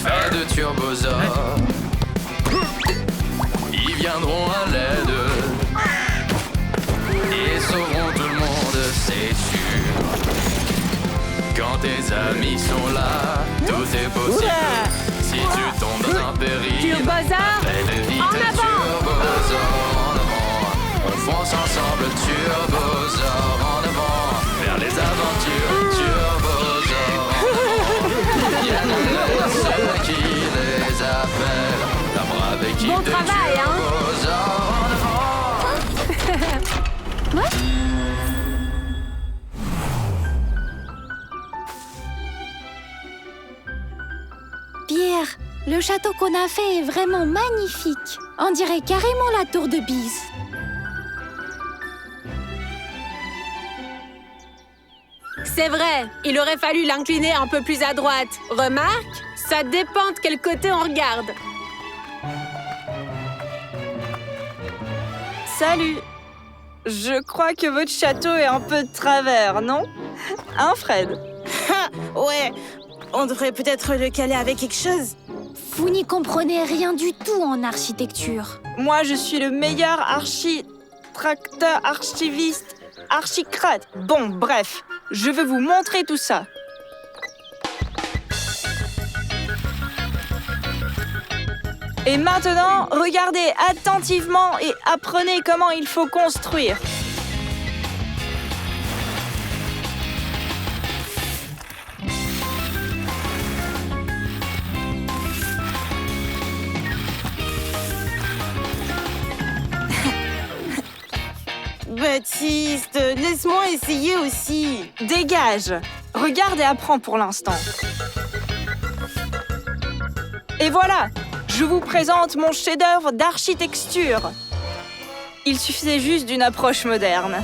faits de turbosaures. Ils viendront à l'aide et sauveront tout le monde, c'est sûr. Quand tes amis sont là, tout est possible. Si tu tombes dans un péril, Turbosaure, fais vite, en avant. Turbosaure, en avant. On fonce ensemble, Turbosaure, en avant. Vers les aventures, Turbosaure, en avant. Viennent ceux qui les appellent. La brave équipe Bon de travail, hein. Turbosaure, en avant. Pierre, le château qu'on a fait est vraiment magnifique. On dirait carrément la tour de Bise. C'est vrai, il aurait fallu l'incliner un peu plus à droite. Remarque, ça dépend de quel côté on regarde. Salut! Je crois que votre château est un peu de travers, non? Hein, Fred? Ouais, on devrait peut-être le caler avec quelque chose. Vous n'y comprenez rien du tout en architecture. Moi, je suis le meilleur architecteur, archiviste, archicrate. Bon, bref, je vais vous montrer tout ça. Et maintenant, regardez attentivement et apprenez comment il faut construire. Baptiste, laisse-moi essayer aussi. Dégage! Regarde et apprends pour l'instant. Et voilà! Je vous présente mon chef-d'œuvre d'architecture. Il suffisait juste d'une approche moderne.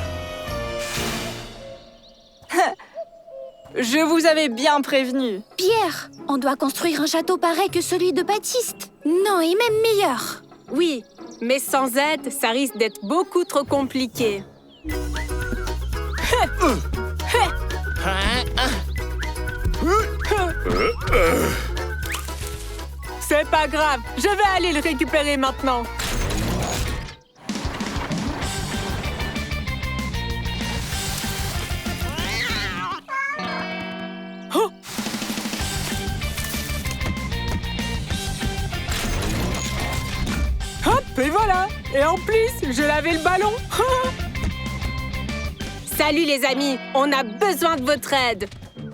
Je vous avais bien prévenu. Pierre, on doit construire un château pareil que celui de Baptiste. Non, et même meilleur. Oui, mais sans aide, ça risque d'être beaucoup trop compliqué. C'est pas grave, je vais aller le récupérer maintenant. Oh! Hop, et voilà! Et en plus, je lavais le ballon! Salut les amis, on a besoin de votre aide!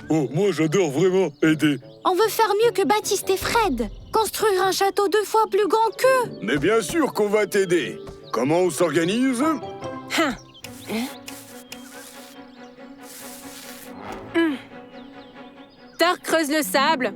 Oh, moi j'adore vraiment aider. On veut faire mieux que Baptiste et Fred. Construire un château 2 fois plus grand qu'eux. Mais bien sûr qu'on va t'aider. Comment on s'organise? Thor creuse le sable.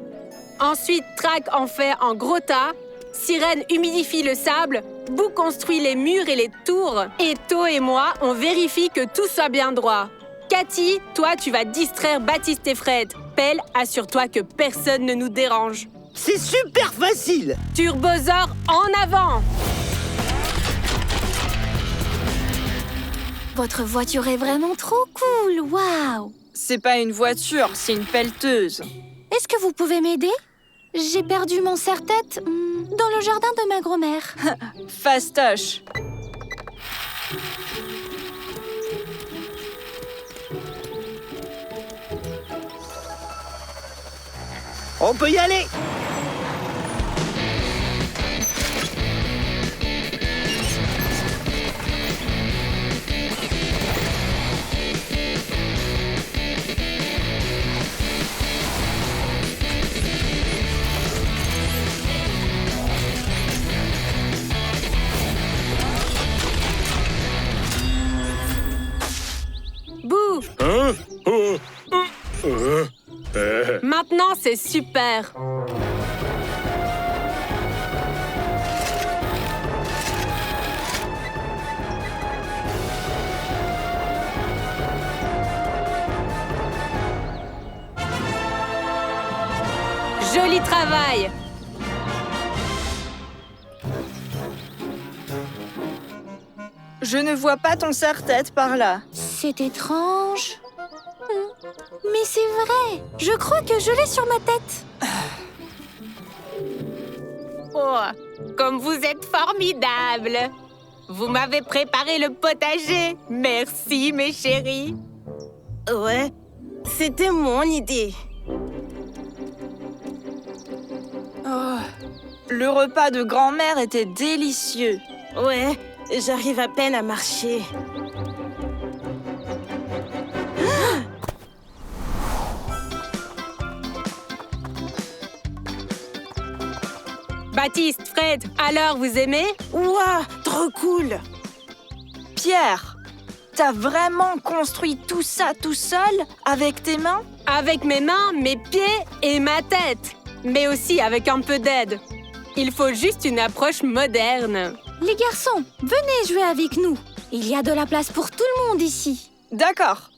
Ensuite, Track en fait un gros tas. Sirène humidifie le sable. Boo construit les murs et les tours. Et To et moi, on vérifie que tout soit bien droit. Cathy, toi, tu vas distraire Baptiste et Fred. Pelle, assure-toi que personne ne nous dérange. C'est super facile! Turbosaure, en avant! Votre voiture est vraiment trop cool. Waouh! C'est pas une voiture, c'est une pelleteuse. Est-ce que vous pouvez m'aider? J'ai perdu mon serre-tête dans le jardin de ma grand-mère. Fastoche. On peut y aller! Boo! Hein? Maintenant, c'est super! Joli travail! Je ne vois pas ton serre-tête par là. C'est étrange. Mais c'est vrai. Je crois que je l'ai sur ma tête. comme vous êtes formidables. Vous m'avez préparé le potager. Merci, mes chéris. Ouais, c'était mon idée. Oh, le repas de grand-mère était délicieux. Ouais, j'arrive à peine à marcher. Baptiste, Fred, alors vous aimez? Ouah, trop cool. Pierre, t'as vraiment construit tout ça tout seul, avec tes mains? Avec mes mains, mes pieds et ma tête. Mais aussi avec un peu d'aide. Il faut juste une approche moderne. Les garçons, venez jouer avec nous. Il y a de la place pour tout le monde ici. D'accord.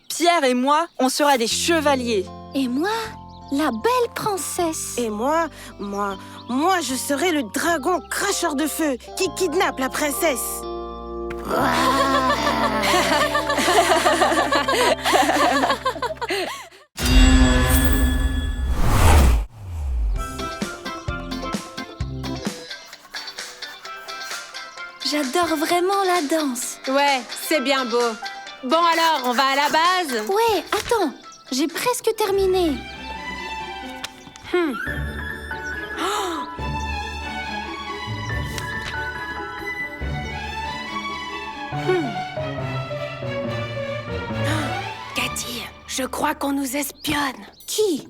Pierre et moi, on sera des chevaliers. Et moi, la belle princesse. Et moi, je serai le dragon cracheur de feu qui kidnappe la princesse. J'adore vraiment la danse. Ouais, c'est bien beau. Bon alors, on va à la base? Ouais, attends, j'ai presque terminé. Cathy, je crois qu'on nous espionne. Qui?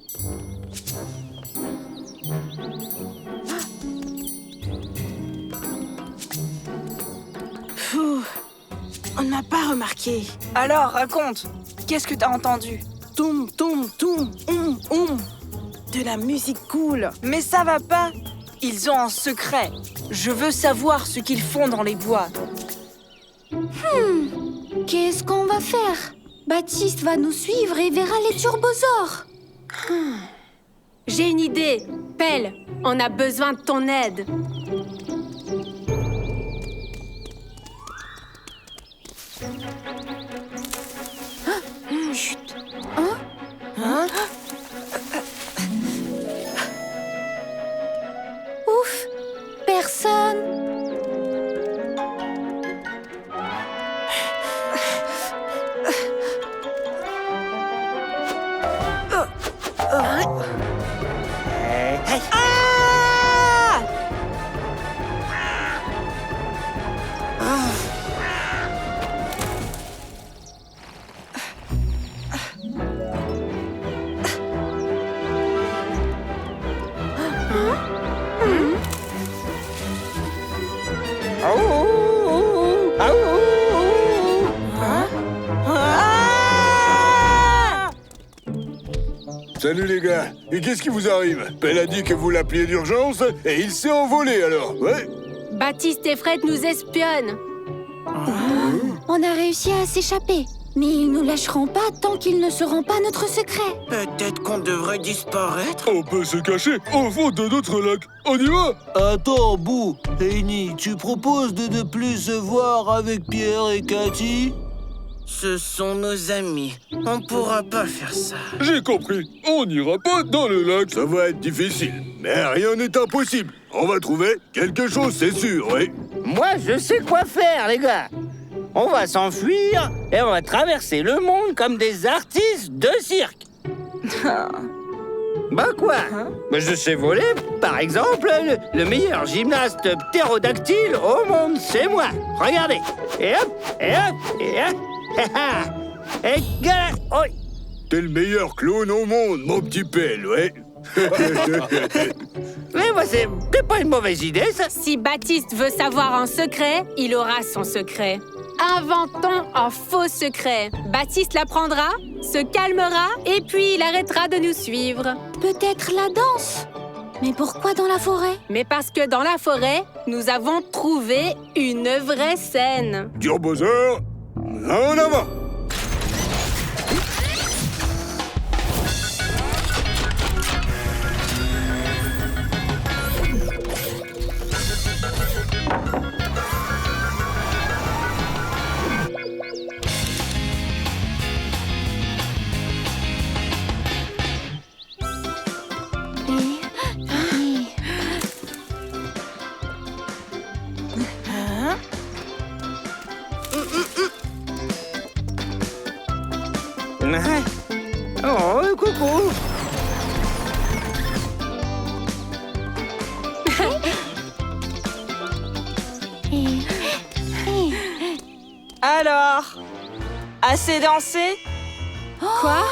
Pfff, on ne m'a pas remarqué. Alors, raconte. Qu'est-ce que t'as entendu? Toum, toum, toum, de la musique cool. Mais ça va pas. Ils ont un secret. Je veux savoir ce qu'ils font dans les bois. Qu'est-ce qu'on va faire? Baptiste va nous suivre et verra les turbosaures. J'ai une idée. Pelle, on a besoin de ton aide. Chut. Ouf, personne. Salut les gars, et qu'est-ce qui vous arrive? Pelle a dit que vous l'appeliez d'urgence, et il s'est envolé alors, ouais? Baptiste et Fred nous espionnent. On a réussi à s'échapper, mais ils nous lâcheront pas tant qu'ils ne sauront pas notre secret. Peut-être qu'on devrait disparaître. On peut se cacher au fond de notre lac, on y va? Attends, Bou. Heini, tu proposes de ne plus se voir avec Pierre et Cathy? Ce sont nos amis. On pourra pas faire ça. J'ai compris, on n'ira pas dans le lac. Ça va être difficile, mais rien n'est impossible. On va trouver quelque chose, c'est sûr, oui. Moi, je sais quoi faire, les gars. On va s'enfuir et on va traverser le monde comme des artistes de cirque. Bah quoi? Bah, je sais voler, par exemple, le meilleur gymnaste ptérodactyle au monde, c'est moi. Regardez. Et hop, et hop, et hop. Et gars, oh. T'es le meilleur clown au monde, mon petit Pelle, ouais. Mais moi, c'est pas une mauvaise idée, ça. Si Baptiste veut savoir un secret, il aura son secret. Inventons un faux secret. Baptiste l'apprendra, se calmera et puis il arrêtera de nous suivre. Peut-être la danse. Mais pourquoi dans la forêt? Mais parce que dans la forêt, nous avons trouvé une vraie scène. Turbosaur, en avant! Oh, coucou. Alors, assez dansé? Quoi?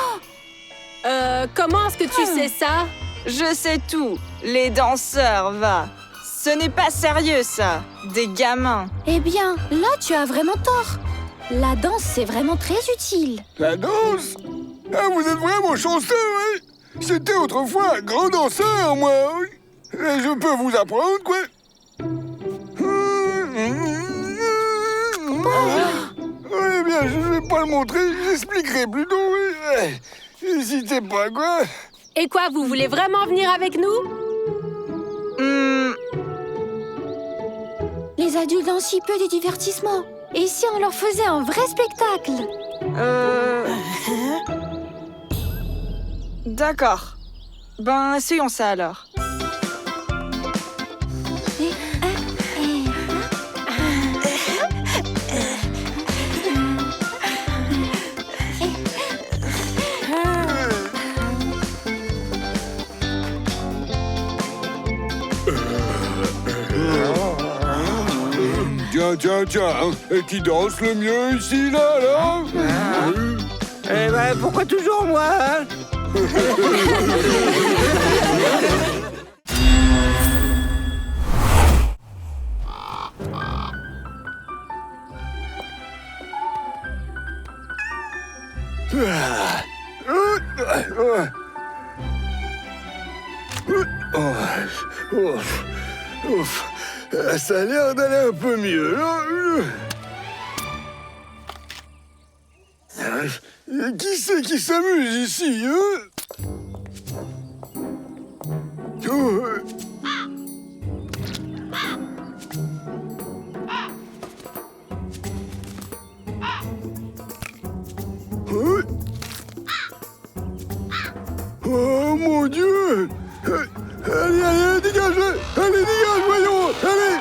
Comment est-ce que tu sais ça? Je sais tout. Les danseurs, va. Ce n'est pas sérieux, ça. Des gamins. Eh bien, là, tu as vraiment tort. La danse, c'est vraiment très utile. La danse? Ah, vous êtes vraiment chanceux, oui. C'était autrefois un grand danseur, moi, oui. Et je peux vous apprendre, quoi. Oui, bien, je ne vais pas le montrer, j'expliquerai plutôt, oui. N'hésitez pas, quoi. Et quoi, vous voulez vraiment venir avec nous? Les adultes ont si peu de divertissement. Et si on leur faisait un vrai spectacle? D'accord. Ben, essayons ça alors. Tiens, et qui danse le mieux ici, là? Eh ben, pourquoi toujours moi, hein? Ça a l'air d'aller un peu mieux, là. Qui c'est qui s'amuse ici, hein? Oh, mon Dieu! Allez, dégagez! Allez, dégage, voyons! Allez!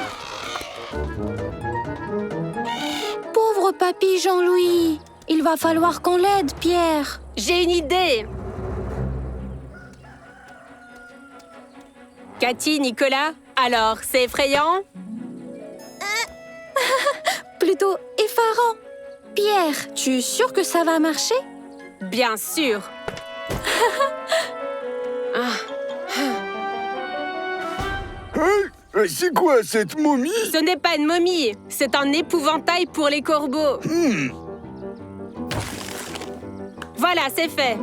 Pauvre papy Jean-Louis. Il va falloir qu'on l'aide, Pierre. J'ai une idée. Cathy, Nicolas, alors, c'est effrayant? Plutôt effarant. Pierre, tu es sûr que ça va marcher? Bien sûr. C'est quoi cette momie? Ce n'est pas une momie, c'est un épouvantail pour les corbeaux. Voilà, c'est fait.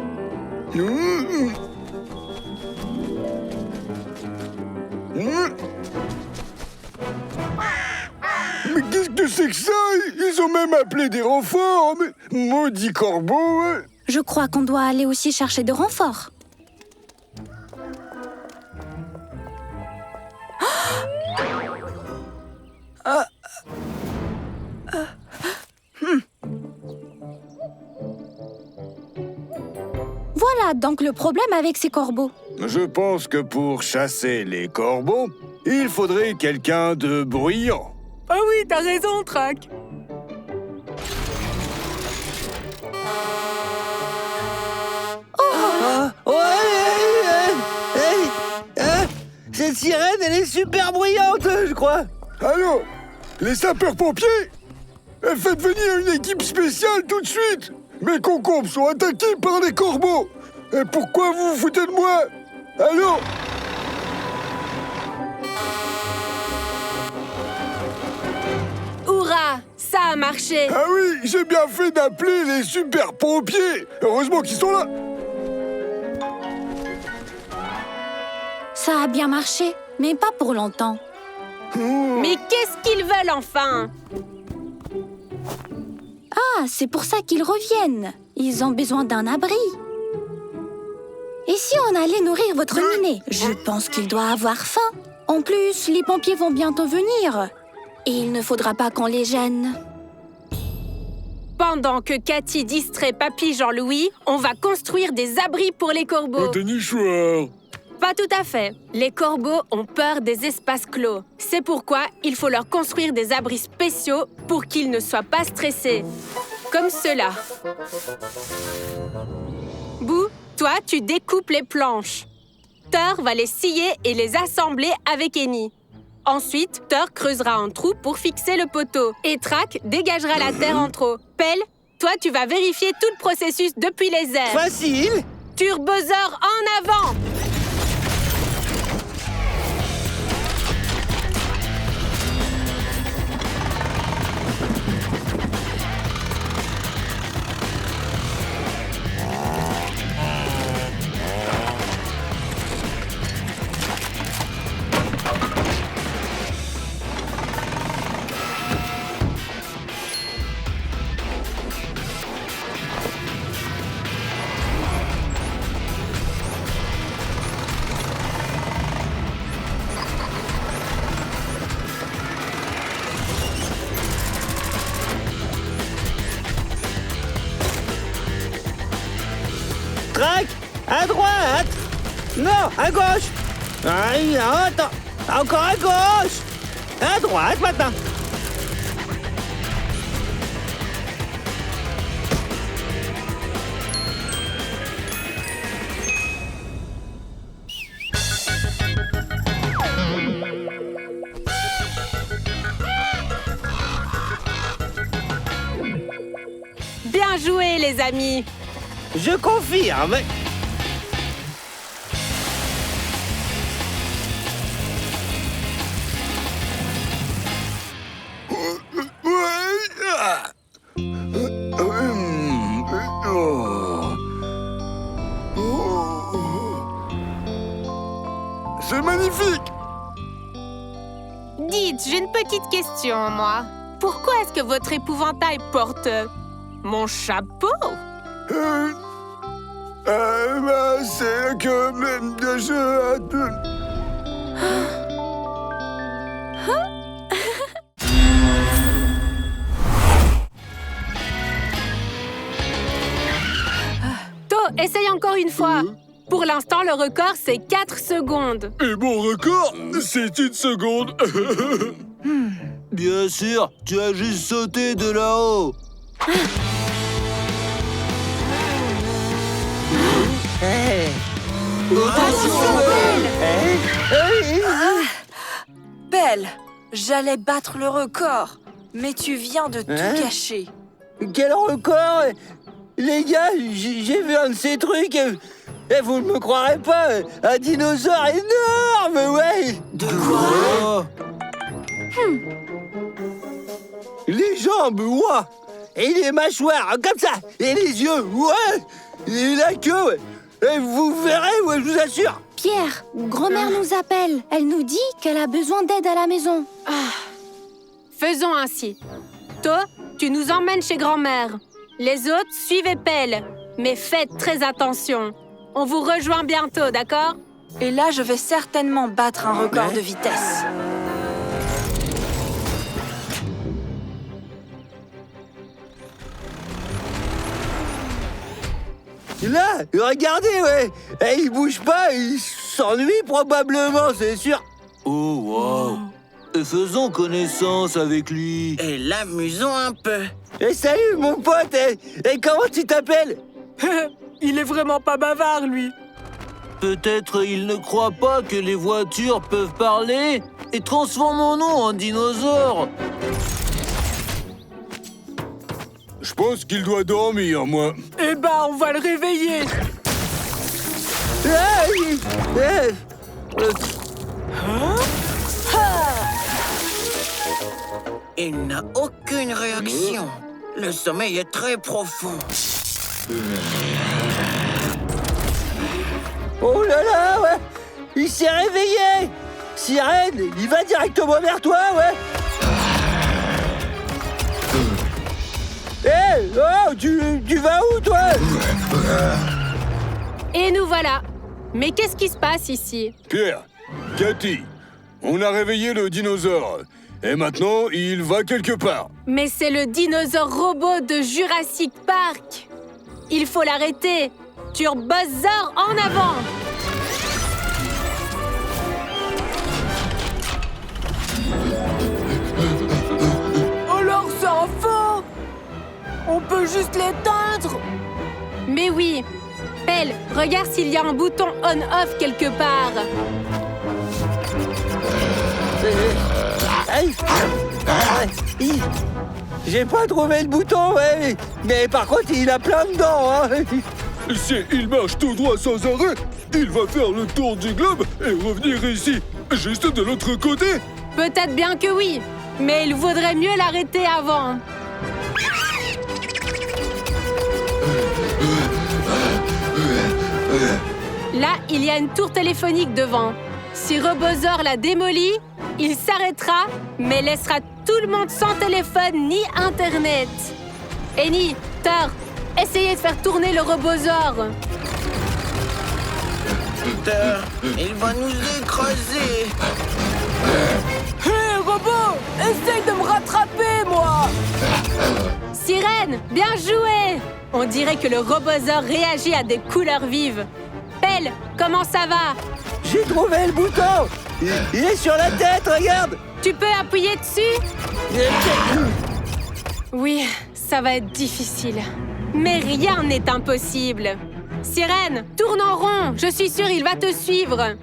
Mais qu'est-ce que c'est que ça? Ils ont même appelé des renforts. Mais maudit corbeau, hein. Je crois qu'on doit aller aussi chercher de renforts. Voilà donc le problème avec ces corbeaux. Je pense que pour chasser les corbeaux, il faudrait quelqu'un de bruyant. Ah oui, t'as raison, Trac. Cette sirène, elle est super bruyante, je crois. Allô? Les sapeurs-pompiers? Faites venir une équipe spéciale tout de suite. Mes concombres sont attaqués par des corbeaux. Et pourquoi vous vous foutez de moi? Allô? Hourra, ça a marché. Ah oui, j'ai bien fait d'appeler les super-pompiers. Heureusement qu'ils sont là. Ça a bien marché, mais pas pour longtemps. Mais qu'est-ce qu'ils veulent enfin? Ah, c'est pour ça qu'ils reviennent. Ils ont besoin d'un abri. Et si on allait nourrir votre minet? Je pense qu'il doit avoir faim. En plus, les pompiers vont bientôt venir. Et il ne faudra pas qu'on les gêne. Pendant que Cathy distrait Papy Jean-Louis, on va construire des abris pour les corbeaux. T'es nichoir. Pas tout à fait. Les corbeaux ont peur des espaces clos. C'est pourquoi il faut leur construire des abris spéciaux pour qu'ils ne soient pas stressés. comme cela. Boo, toi, tu découpes les planches. Thor va les scier et les assembler avec Annie. Ensuite, Thor creusera un trou pour fixer le poteau. Et Track dégagera la terre en trop. Pelle, toi, tu vas vérifier tout le processus depuis les airs. Facile. Turbosaur en avant! Track, à droite. Non, à gauche. Aïe, attends. Encore à gauche. À droite maintenant. Bien joué, les amis! Je confirme. C'est magnifique! Dites, j'ai une petite question, moi. Pourquoi est-ce que votre épouvantail porte mon chapeau? C'est que je... To, essaye encore une fois. Pour l'instant, le record, c'est 4 secondes. Et mon record, c'est 1 seconde. Bien sûr, tu as juste sauté de là-haut. Belle, j'allais battre le record, mais tu viens de tout gâcher. Quel record! Les gars, j'ai vu un de ces trucs et vous ne me croirez pas, un dinosaure énorme, ouais! De quoi? Les jambes, ouais! Et les mâchoires, comme ça! Et les yeux, ouais! Et la queue, ouais! Et vous verrez, ouais, je vous assure! Pierre, grand-mère nous appelle. Elle nous dit qu'elle a besoin d'aide à la maison. Faisons ainsi. To, tu nous emmènes chez grand-mère. Les autres, suivez Pelle. Mais faites très attention. On vous rejoint bientôt, d'accord? Et là, je vais certainement battre un record de vitesse. Là, regardez, ouais! Et il bouge pas, il s'ennuie probablement, c'est sûr! Oh, wow. Et faisons connaissance avec lui. Et l'amusons un peu. Et salut, mon pote! Et comment tu t'appelles? Il est vraiment pas bavard, lui. Peut-être il ne croit pas que les voitures peuvent parler et transformons-nous en dinosaures. Je pense qu'il doit dormir, moi. Eh ben, on va le réveiller. Il n'a aucune réaction. Le sommeil est très profond. Oh là là, ouais! Il s'est réveillé! Sirène, il va directement vers toi, ouais! Hé! Oh, tu vas où, toi? Et nous voilà. Mais qu'est-ce qui se passe ici? Pierre, Cathy, on a réveillé le dinosaure. Et maintenant, il va quelque part. Mais c'est le dinosaure robot de Jurassic Park. Il faut l'arrêter. Turbosaur en avant! Alors, c'est un faux! On peut peut juste l'éteindre. Mais oui. Pelle, regarde s'il y a un bouton on-off quelque part. Aïe. J'ai pas trouvé le bouton, ouais. Mais par contre, il a plein de dents, hein. Si il marche tout droit sans arrêt, il va faire le tour du globe et revenir ici, juste de l'autre côté. Peut-être bien que oui, mais il vaudrait mieux l'arrêter avant. Là, il y a une tour téléphonique devant. Si Robosaur la démolit, il s'arrêtera, mais laissera tout le monde sans téléphone ni Internet. Annie, Thor, essayez de faire tourner le Robosaur. Peter, il va nous écraser. Hé, robot, essaye de me rattraper, moi. Sirène, bien joué! On dirait que le Robosaur réagit à des couleurs vives. Pelle, comment ça va? J'ai trouvé le bouton. Il est sur la tête, regarde. Tu peux appuyer dessus? Oui, ça va être difficile. Mais rien n'est impossible. Sirène, tourne en rond. Je suis sûre il va te suivre.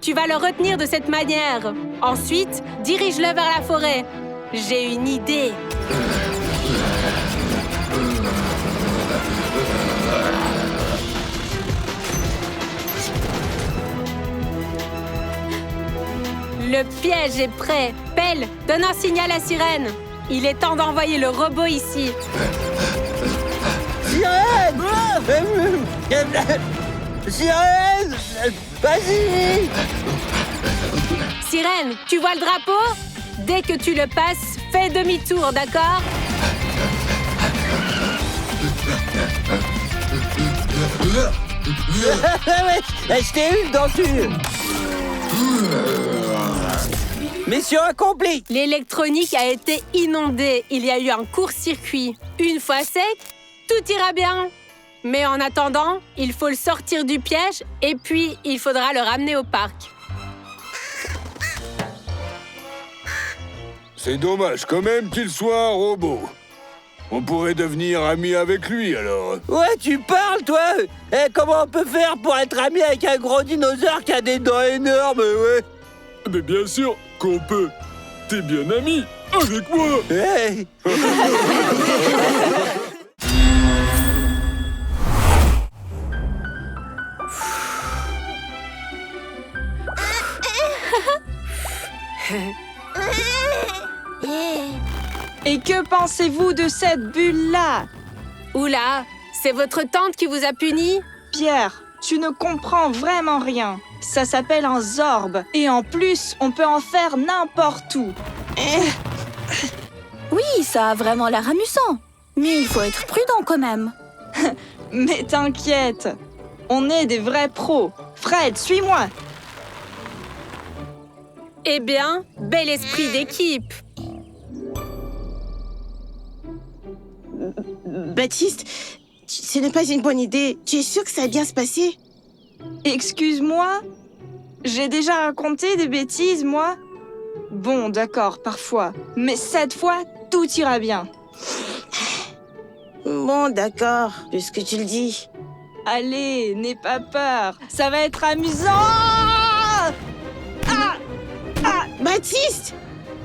Tu vas le retenir de cette manière. Ensuite, dirige-le vers la forêt. J'ai une idée. Le piège est prêt. Pelle, donne un signal à Sirène. Il est temps d'envoyer le robot ici. Sirène! Sirène! Vas-y! Sirène, tu vois le drapeau? Dès que tu le passes, fais demi-tour, d'accord? Je t'ai eu, denture! Mission accomplie! L'électronique a été inondée. Il y a eu un court-circuit. Une fois sec, tout ira bien. Mais en attendant, il faut le sortir du piège et puis il faudra le ramener au parc. C'est dommage quand même qu'il soit un robot. On pourrait devenir amis avec lui, alors. Ouais, tu parles, toi! Comment on peut faire pour être ami avec un gros dinosaure qui a des dents énormes, ouais? Mais bien sûr qu'on peut. T'es bien ami avec moi. Hey. Et que pensez-vous de cette bulle-là? Oula, c'est votre tante qui vous a puni? Pierre, tu ne comprends vraiment rien. Ça s'appelle un Zorb. Et en plus, on peut en faire n'importe où. Oui, ça a vraiment l'air amusant. Mais il faut être prudent quand même. Mais t'inquiète, on est des vrais pros. Fred, suis-moi. Eh bien, bel esprit d'équipe. Baptiste, ce n'est pas une bonne idée. Tu es sûr que ça va bien se passer? Excuse-moi? J'ai déjà raconté des bêtises, moi? Bon, d'accord, parfois. Mais cette fois, tout ira bien. Bon, d'accord, puisque tu le dis. Allez, n'aie pas peur. Ça va être amusant! Baptiste!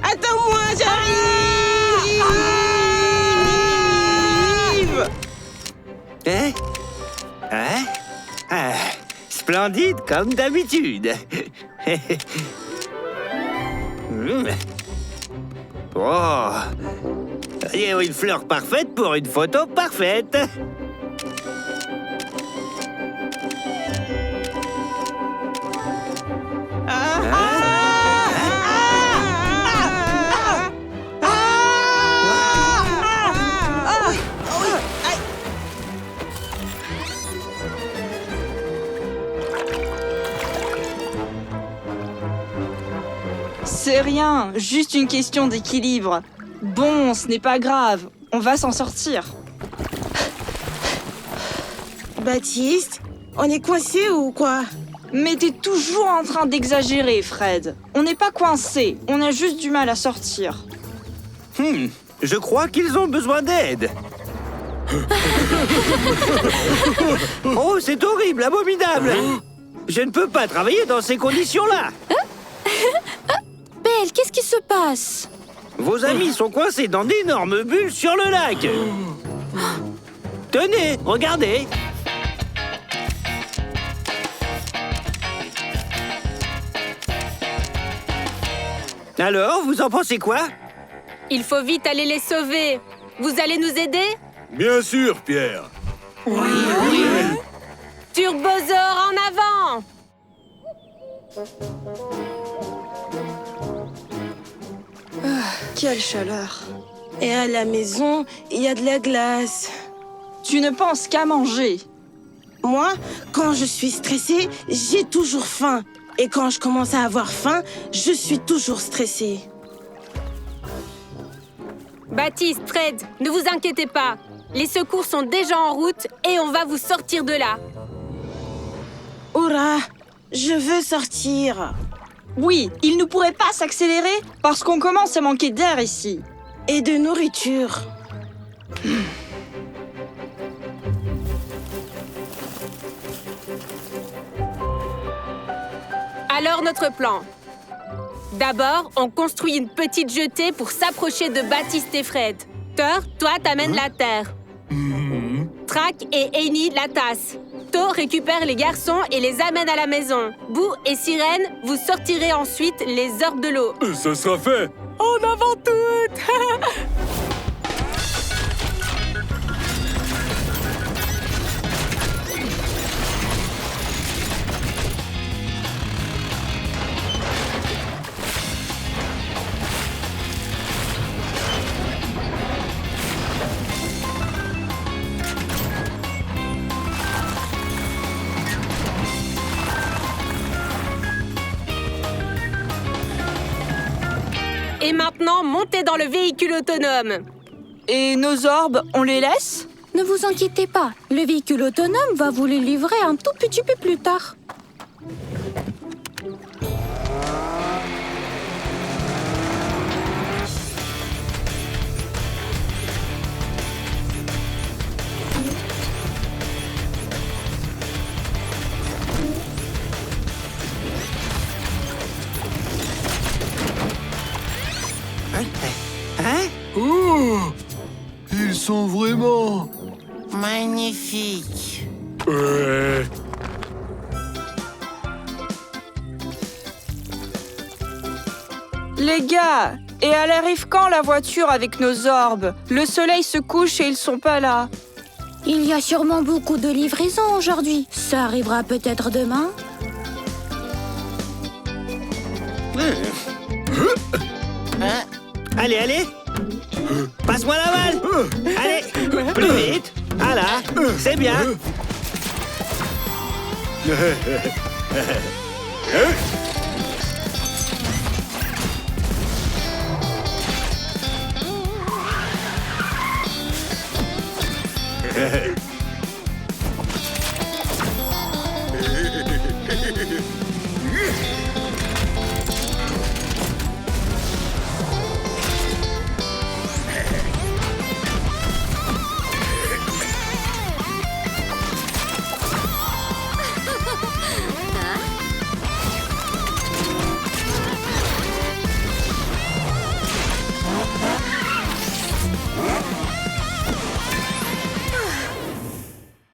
Attends-moi, j'arrive! Splendide comme d'habitude. Oh, il y a une fleur parfaite pour une photo parfaite. C'est rien, juste une question d'équilibre. Bon, ce n'est pas grave, on va s'en sortir. Baptiste, on est coincé ou quoi? Mais t'es toujours en train d'exagérer, Fred. On n'est pas coincé, on a juste du mal à sortir. Je crois qu'ils ont besoin d'aide. Oh, c'est horrible, abominable. Je ne peux pas travailler dans ces conditions-là. Belle, qu'est-ce qui se passe? Vos amis sont coincés dans d'énormes bulles sur le lac. Tenez, regardez. Alors, vous en pensez quoi? Il faut vite aller les sauver. Vous allez nous aider? Bien sûr, Pierre. Turbosaur en avant! Quelle chaleur. Et à la maison, il y a de la glace. Tu ne penses qu'à manger. Moi, quand je suis stressée, j'ai toujours faim. Et quand je commence à avoir faim, je suis toujours stressée. Baptiste, Fred, ne vous inquiétez pas. Les secours sont déjà en route et on va vous sortir de là. Hurrah! Je veux sortir. Oui, il ne pourrait pas s'accélérer parce qu'on commence à manquer d'air ici. Et de nourriture. Alors notre plan. D'abord, on construit une petite jetée pour s'approcher de Baptiste et Fred. Thor, toi, t'amènes la terre. Track et Amy, la tasse. Thor récupère les garçons et les amène à la maison. Boo et Sirène, vous sortirez ensuite les orbes de l'eau. Ça sera fait. En avant toutes! Et maintenant, montez dans le véhicule autonome. Et nos orbes, on les laisse? Ne vous inquiétez pas, le véhicule autonome va vous les livrer un tout petit peu plus tard. Hein? Oh! Ils sont vraiment... Magnifique. Ouais. Les gars, et elle arrive quand la voiture avec nos orbes? Le soleil se couche et ils sont pas là. Il y a sûrement beaucoup de livraisons aujourd'hui. Ça arrivera peut-être demain. Hein? Allez, allez. Passe-moi la balle. Allez, plus vite. Ah là, c'est bien.